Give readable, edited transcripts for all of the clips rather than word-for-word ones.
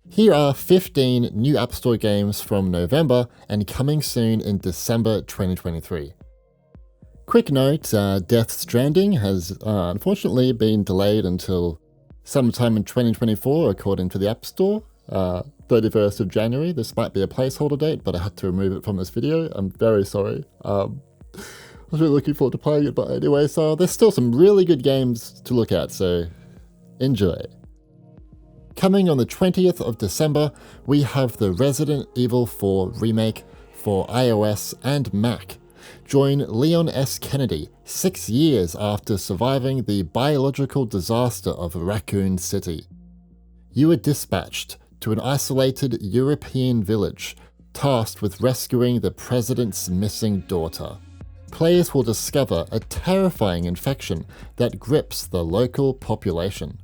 Here are 15 new App Store games from November and coming soon in December 2023. Quick note, Death Stranding has unfortunately been delayed until sometime in 2024 according to the App Store. 31st of January. This might be a placeholder date, but I had to remove it from this video. I'm very sorry. I was really looking forward to playing it, but anyway, so there's still some really good games to look at, so enjoy. Coming on the 20th of December, we have the Resident Evil 4 Remake for iOS and Mac. Join Leon S. Kennedy 6 years after surviving the biological disaster of Raccoon City. You are dispatched to an isolated European village, tasked with rescuing the president's missing daughter. Players will discover a terrifying infection that grips the local population.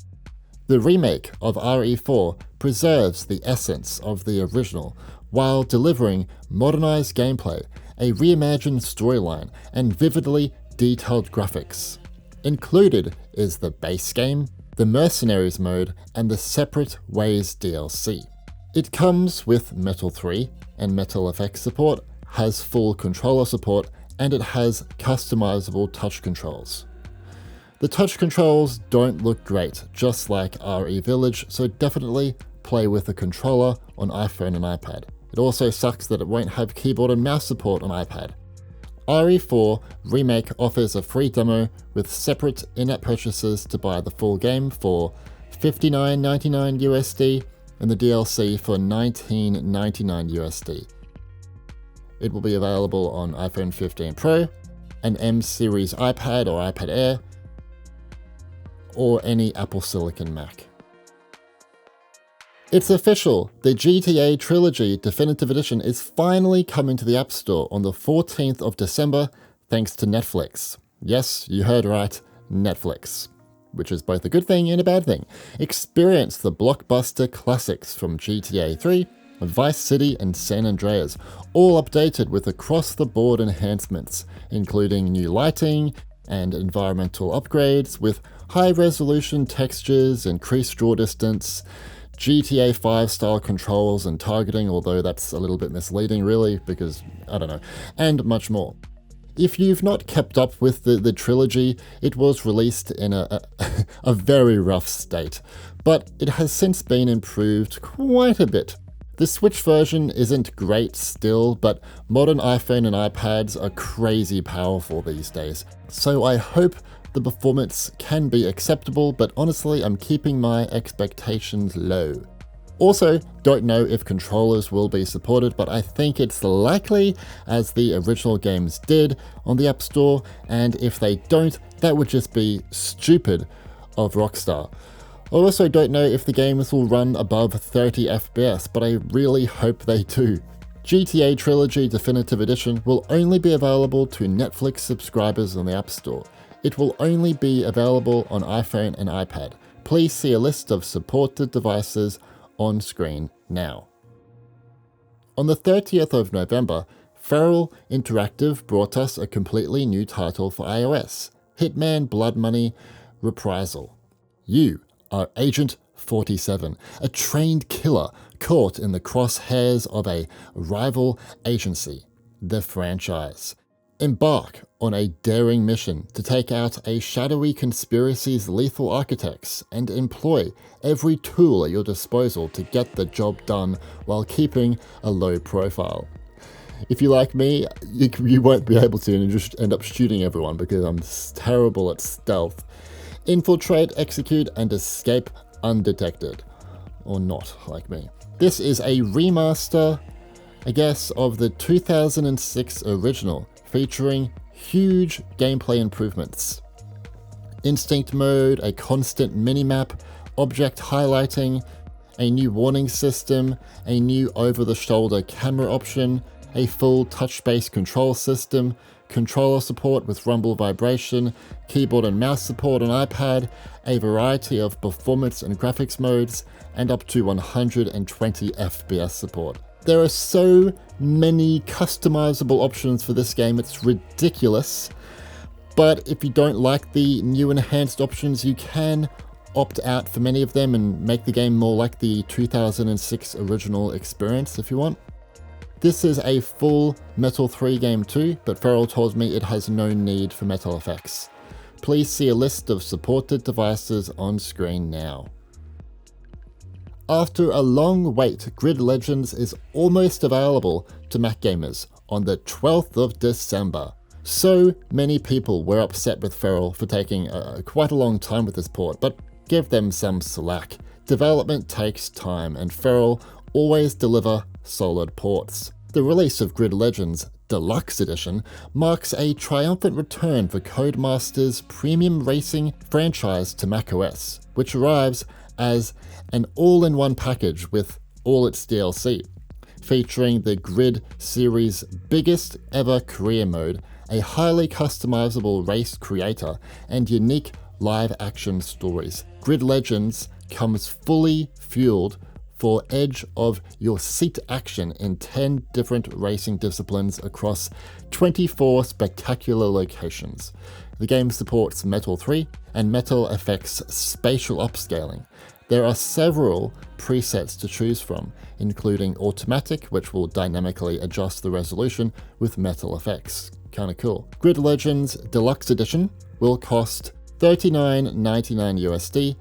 The remake of RE4 preserves the essence of the original while delivering modernized gameplay, a reimagined storyline, and vividly detailed graphics. Included is the base game, the Mercenaries mode, and the Separate Ways DLC. It comes with Metal 3 and Metal Effects support, has full controller support, and it has customizable touch controls. The touch controls don't look great, just like RE Village, so definitely play with a controller on iPhone and iPad. It also sucks that it won't have keyboard and mouse support on iPad. RE4 Remake offers a free demo with separate in-app purchases to buy the full game for $59.99 USD and the DLC for $19.99 USD. It will be available on iPhone 15 Pro, an M series iPad or iPad Air, or any Apple Silicon Mac. It's official! The GTA Trilogy Definitive Edition is finally coming to the App Store on the 14th of December thanks to Netflix. Yes, you heard right, Netflix. Which is both a good thing and a bad thing. Experience the blockbuster classics from GTA 3, Vice City and San Andreas, all updated with across-the-board enhancements, including new lighting and environmental upgrades with high-resolution textures, increased draw distance, GTA 5 style controls and targeting, although that's a little bit misleading really, because, I don't know, and much more. If you've not kept up with the trilogy, it was released in a very rough state, but it has since been improved quite a bit. The Switch version isn't great still, but modern iPhone and iPads are crazy powerful these days, so I hope the performance can be acceptable, but honestly, I'm keeping my expectations low. Also, don't know if controllers will be supported, but I think it's likely, as the original games did on the App Store, and if they don't, that would just be stupid of Rockstar. I also don't know if the games will run above 30 FPS, but I really hope they do. GTA Trilogy Definitive Edition will only be available to Netflix subscribers on the App Store. It will only be available on iPhone and iPad. Please see a list of supported devices on screen now. On the 30th of November, Feral Interactive brought us a completely new title for iOS, Hitman Blood Money Reprisal. You are Agent 47, a trained killer caught in the crosshairs of a rival agency, the franchise. Embark on a daring mission to take out a shadowy conspiracy's lethal architects and employ every tool at your disposal to get the job done while keeping a low profile. If you like me, you won't be able to and just end up shooting everyone because I'm terrible at stealth. Infiltrate, execute, and escape undetected. Or not, like me. This is a remaster, I guess, of the 2006 original, featuring huge gameplay improvements. Instinct mode, a constant minimap, object highlighting, a new warning system, a new over-the-shoulder camera option, a full touch-based control system, controller support with rumble vibration, keyboard and mouse support on iPad, a variety of performance and graphics modes, and up to 120 FPS support. There are so many customizable options for this game, it's ridiculous. But if you don't like the new enhanced options, you can opt out for many of them and make the game more like the 2006 original experience if you want. This is a full Metal 3 game too, but Feral told me it has no need for metal effects. Please see a list of supported devices on screen now. After a long wait, Grid Legends is almost available to Mac gamers on the 12th of December. So many people were upset with Feral for taking quite a long time with this port, but give them some slack. Development takes time, and Feral always deliver solid ports. The release of Grid Legends Deluxe Edition marks a triumphant return for Codemasters' premium racing franchise to macOS, which arrives as an all-in-one package with all its DLC, featuring the Grid series' biggest ever career mode, a highly customizable race creator, and unique live-action stories. Grid Legends comes fully fueled for edge of your seat action in 10 different racing disciplines across 24 spectacular locations. The game supports Metal 3 and Metal FX spatial upscaling. There are several presets to choose from, including automatic, which will dynamically adjust the resolution with Metal FX. Kinda cool. Grid Legends Deluxe Edition will cost $39.99 USD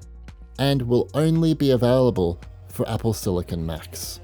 and will only be available for Apple Silicon Macs.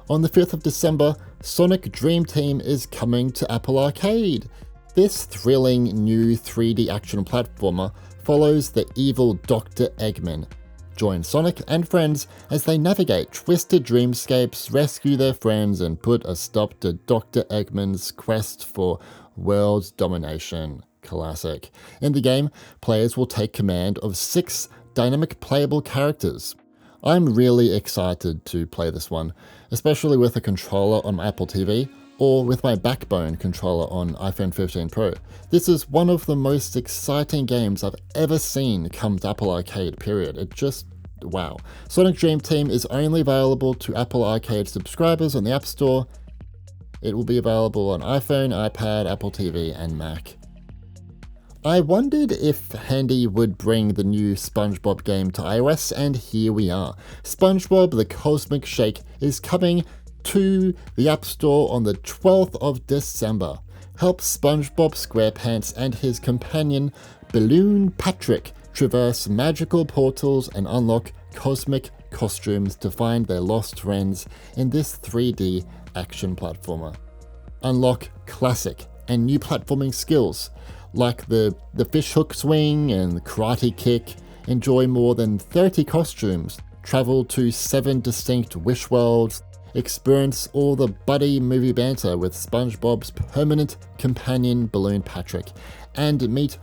On the 5th of December, Sonic Dream Team is coming to Apple Arcade. This thrilling new 3D action platformer follows the evil Dr. Eggman. Join Sonic and friends as they navigate twisted dreamscapes, rescue their friends, and put a stop to Dr. Eggman's quest for world domination. Classic. In the game, players will take command of 6 dynamic playable characters. I'm really excited to play this one, especially with a controller on my Apple TV or with my Backbone controller on iPhone 15 Pro. This is one of the most exciting games I've ever seen come to Apple Arcade, period. It just, wow. Sonic Dream Team is only available to Apple Arcade subscribers on the App Store. It will be available on iPhone, iPad, Apple TV, and Mac. I wondered if Handy would bring the new SpongeBob game to iOS, and here we are. SpongeBob the Cosmic Shake is coming to the App Store on the 12th of December. Help SpongeBob SquarePants and his companion Balloon Patrick traverse magical portals and unlock cosmic costumes to find their lost friends in this 3D action platformer. Unlock classic and new platforming skills like the fishhook swing and karate kick. Enjoy more than 30 costumes, travel to 7 distinct Wish Worlds, experience all the buddy movie banter with SpongeBob's permanent companion Balloon Patrick, and meet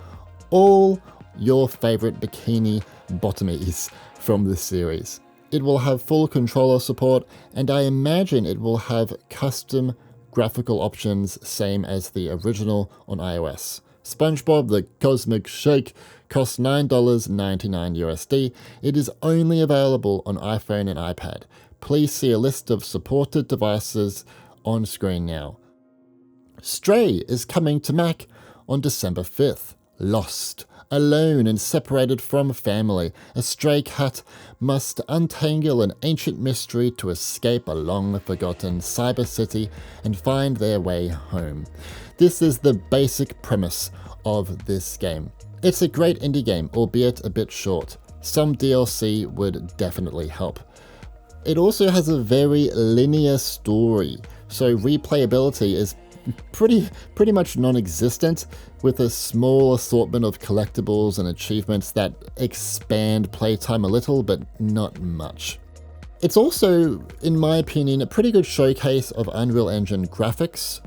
all your favorite bikini bottomies from this series. It will have full controller support, and I imagine it will have custom graphical options same as the original on iOS. SpongeBob the Cosmic Shake costs $9.99 USD. It is only available on iPhone and iPad. Please see a list of supported devices on screen now. Stray is coming to Mac on December 5th. Lost, alone and separated from family, a stray cat must untangle an ancient mystery to escape a long-forgotten cyber city and find their way home. This is the basic premise of this game. It's a great indie game, albeit a bit short. Some DLC would definitely help. It also has a very linear story, so replayability is pretty much non-existent, with a small assortment of collectibles and achievements that expand playtime a little, but not much. It's also, in my opinion, a pretty good showcase of Unreal Engine graphics,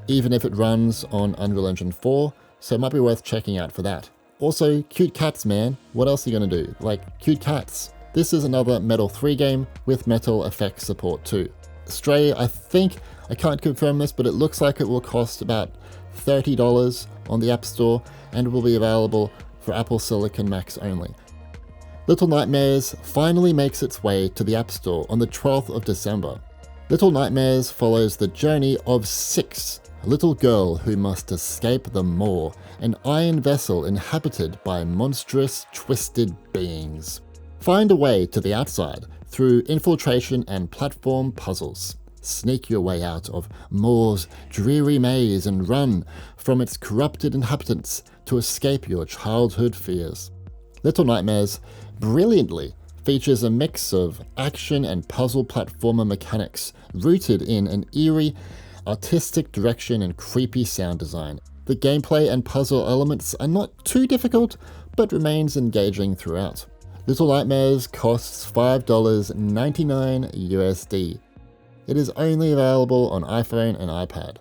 even if it runs on Unreal Engine 4, so it might be worth checking out for that. Also, cute cats, man. What else are you gonna do? Like, cute cats. This is another Metal 3 game with Metal FX support too. Stray, I can't confirm this, but it looks like it will cost about $30 on the App Store and will be available for Apple Silicon Macs only. Little Nightmares finally makes its way to the App Store on the 12th of December. Little Nightmares follows the journey of 6 a little girl who must escape the maw, an iron vessel inhabited by monstrous, twisted beings. Find a way to the outside through infiltration and platform puzzles. Sneak your way out of Maw's dreary maze and run from its corrupted inhabitants to escape your childhood fears. Little Nightmares brilliantly features a mix of action and puzzle platformer mechanics rooted in an eerie, artistic direction and creepy sound design. The gameplay and puzzle elements are not too difficult, but remains engaging throughout. Little Nightmares costs $5.99 USD. It is only available on iPhone and iPad.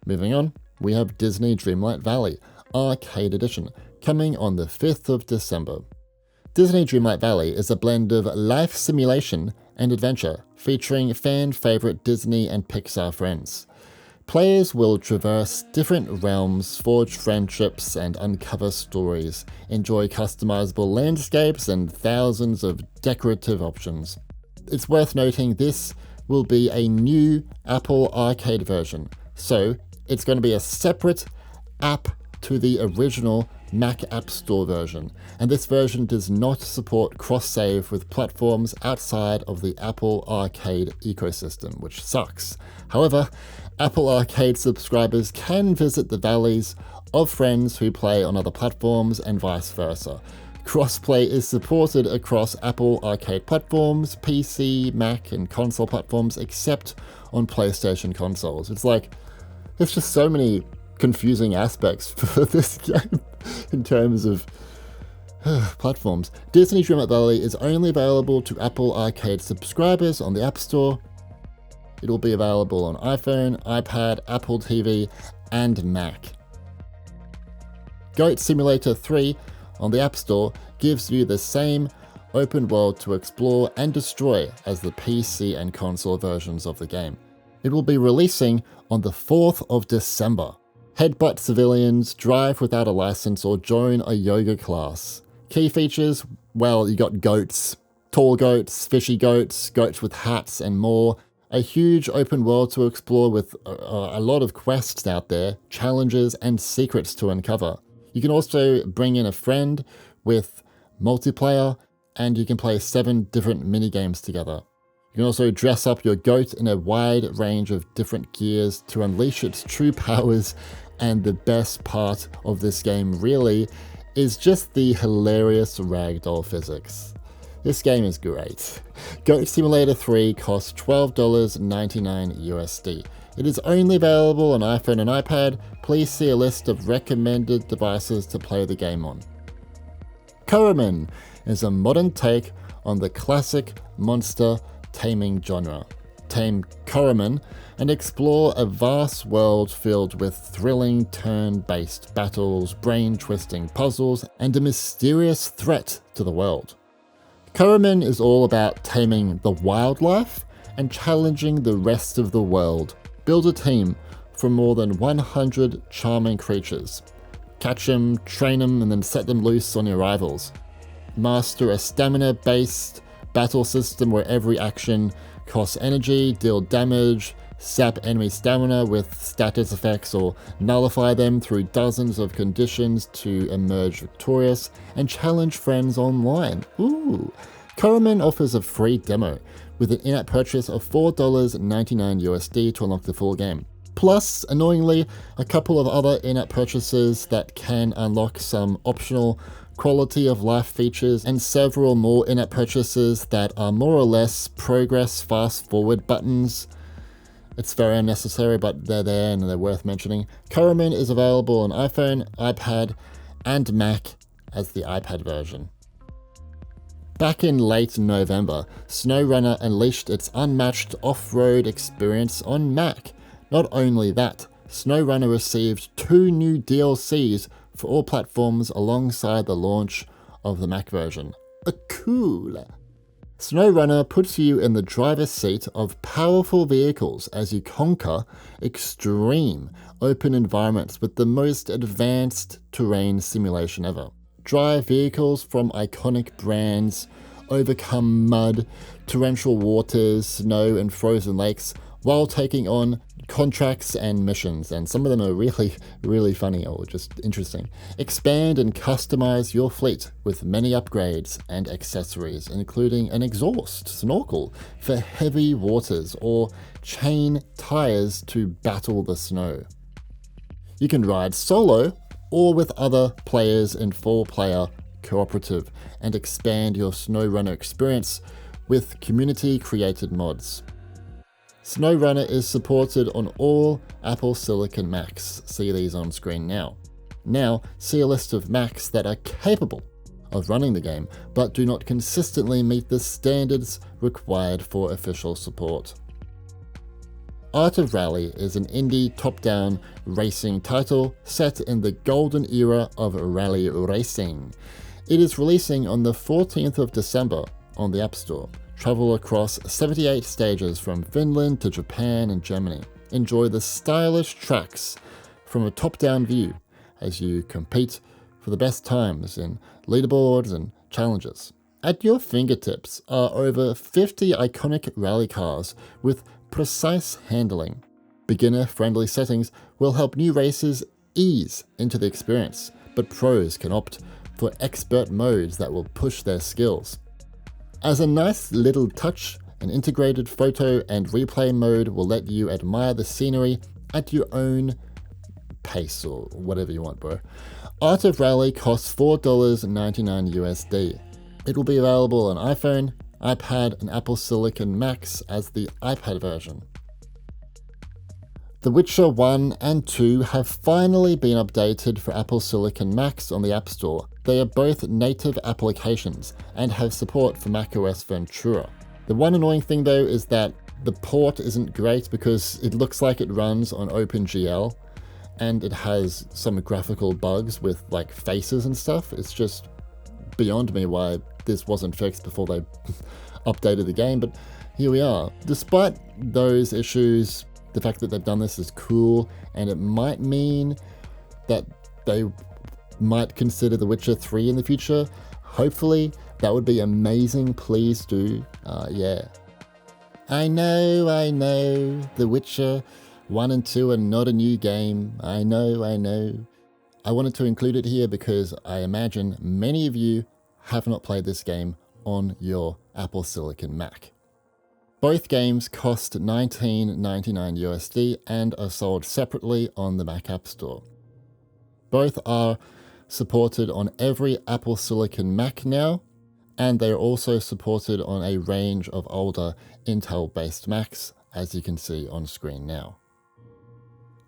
Moving on, we have Disney Dreamlight Valley Arcade Edition, coming on the 5th of December. Disney Dreamlight Valley is a blend of life simulation and adventure, featuring fan-favorite Disney and Pixar friends. Players will traverse different realms, forge friendships, and uncover stories, enjoy customizable landscapes and thousands of decorative options. It's worth noting this will be a new Apple Arcade version, so it's going to be a separate app to the original Mac App Store version, and this version does not support cross-save with platforms outside of the Apple Arcade ecosystem, which sucks. However, Apple Arcade subscribers can visit the valleys of friends who play on other platforms and vice versa. Crossplay is supported across Apple Arcade platforms, PC, Mac, and console platforms, except on PlayStation consoles. It's just so many confusing aspects for this game in terms of platforms. Disney Dreamlight Valley is only available to Apple Arcade subscribers on the App Store. It will be available on iPhone, iPad, Apple TV, and Mac. Goat Simulator 3 on the App Store gives you the same open world to explore and destroy as the PC and console versions of the game. It will be releasing on the 4th of December. Headbutt civilians, drive without a license, or join a yoga class. Key features, well, you got goats, tall goats, fishy goats, goats with hats, and more. A huge open world to explore with a lot of quests out there, challenges, and secrets to uncover. You can also bring in a friend with multiplayer, and you can play 7 different minigames together. You can also dress up your goat in a wide range of different gears to unleash its true powers, and the best part of this game really is just the hilarious ragdoll physics. This game is great. Goat Simulator 3 costs $12.99 USD. It is only available on iPhone and iPad. Please see a list of recommended devices to play the game on. Coromon is a modern take on the classic monster taming genre. Tame Coromon and explore a vast world filled with thrilling turn-based battles, brain-twisting puzzles, and a mysterious threat to the world. Coromon is all about taming the wildlife and challenging the rest of the world. Build a team from more than 100 charming creatures. Catch them, train them, and then set them loose on your rivals. Master a stamina-based battle system where every action costs energy, deal damage, sap enemy stamina with status effects, or nullify them through dozens of conditions to emerge victorious, and challenge friends online. Ooh! Coromon offers a free demo with an in-app purchase of $4.99 USD to unlock the full game. Plus, annoyingly, a couple of other in-app purchases that can unlock some optional quality of life features, and several more in-app purchases that are more or less progress fast-forward buttons. It's very unnecessary, but they're there and they're worth mentioning. Coromon is available on iPhone, iPad, and Mac as the iPad version. Back in late November, SnowRunner unleashed its unmatched off-road experience on Mac. Not only that, SnowRunner received 2 new DLCs for all platforms alongside the launch of the Mac version. Cool! SnowRunner puts you in the driver's seat of powerful vehicles as you conquer extreme open environments with the most advanced terrain simulation ever. Drive vehicles from iconic brands, overcome mud, torrential waters, snow, and frozen lakes, while taking on contracts and missions, and some of them are really funny or just interesting. Expand and customize your fleet with many upgrades and accessories, including an exhaust snorkel for heavy waters or chain tires to battle the snow. You can ride solo or with other players in 4-player cooperative and expand your SnowRunner experience with community-created mods. SnowRunner is supported on all Apple Silicon Macs. See these on screen now. Now, see a list of Macs that are capable of running the game, but do not consistently meet the standards required for official support. Art of Rally is an indie top-down racing title set in the golden era of rally racing. It is releasing on the 14th of December on the App Store. Travel across 78 stages from Finland to Japan and Germany. Enjoy the stylish tracks from a top-down view as you compete for the best times in leaderboards and challenges. At your fingertips are over 50 iconic rally cars with precise handling. Beginner-friendly settings will help new racers ease into the experience, but pros can opt for expert modes that will push their skills. As a nice little touch, an integrated photo and replay mode will let you admire the scenery at your own pace, or whatever you want, bro. Art of Rally costs $4.99 USD. It will be available on iPhone, iPad, and Apple Silicon Macs as the iPad version. The Witcher 1 and 2 have finally been updated for Apple Silicon Macs on the App Store. They are both native applications and have support for macOS Ventura. The one annoying thing though is that the port isn't great because it looks like it runs on OpenGL and it has some graphical bugs with like faces and stuff. It's just beyond me why this wasn't fixed before they updated the game, but here we are. Despite those issues, the fact that they've done this is cool, and it might mean that they might consider The Witcher 3 in the future. Hopefully, that would be amazing. Please do. Yeah. I know. The Witcher 1 and 2 are not a new game. I know. I wanted to include it here because I imagine many of you have not played this game on your Apple Silicon Mac. Both games cost $19.99 USD and are sold separately on the Mac App Store. Both are supported on every Apple Silicon Mac now, and they are also supported on a range of older Intel-based Macs, as you can see on screen now.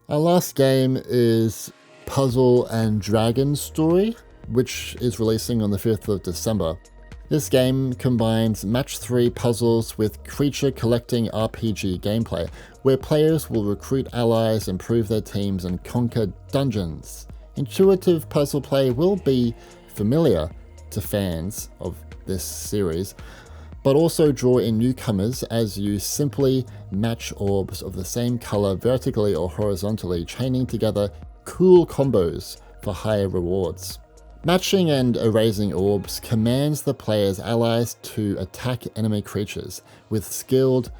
Our last game is Puzzle and Dragon Story, which is releasing on the 5th of December. This game combines match 3 puzzles with creature collecting RPG gameplay, where players will recruit allies, improve their teams, and conquer dungeons. Intuitive puzzle play will be familiar to fans of this series, but also draw in newcomers as you simply match orbs of the same color vertically or horizontally, chaining together cool combos for higher rewards. Matching and erasing orbs commands the player's allies to attack enemy creatures with skilled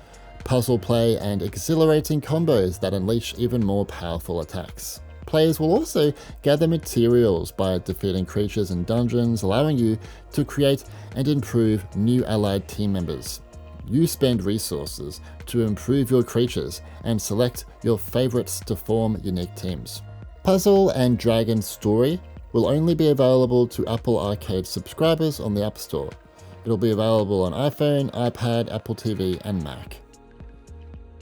puzzle play and exhilarating combos that unleash even more powerful attacks. Players will also gather materials by defeating creatures in dungeons, allowing you to create and improve new allied team members. You spend resources to improve your creatures and select your favorites to form unique teams. Puzzle and Dragon Story will only be available to Apple Arcade subscribers on the App Store. It'll be available on iPhone, iPad, Apple TV, and Mac.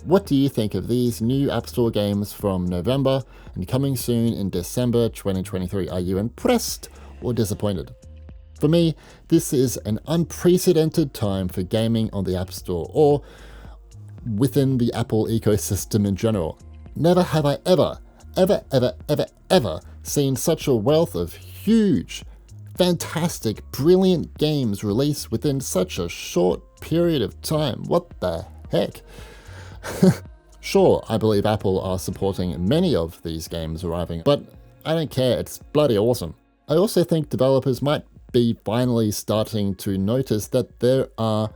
What do you think of these new App Store games from November and coming soon in December 2023? Are you impressed or disappointed? For me, this is an unprecedented time for gaming on the App Store or within the Apple ecosystem in general. Never have I ever seen such a wealth of huge, fantastic, brilliant games released within such a short period of time. What the heck? Sure, I believe Apple are supporting many of these games arriving, but I don't care, it's bloody awesome. I also think developers might be finally starting to notice that there are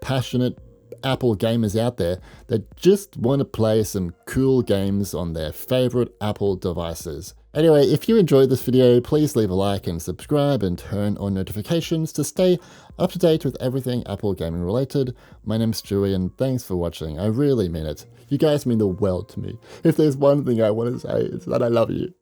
passionate Apple gamers out there that just want to play some cool games on their favorite Apple devices. Anyway, if you enjoyed this video, please leave a like and subscribe and turn on notifications to stay up to date with everything Apple gaming related. My name's Stewie and thanks for watching. I really mean it. You guys mean the world to me. If there's one thing I want to say, it's that I love you.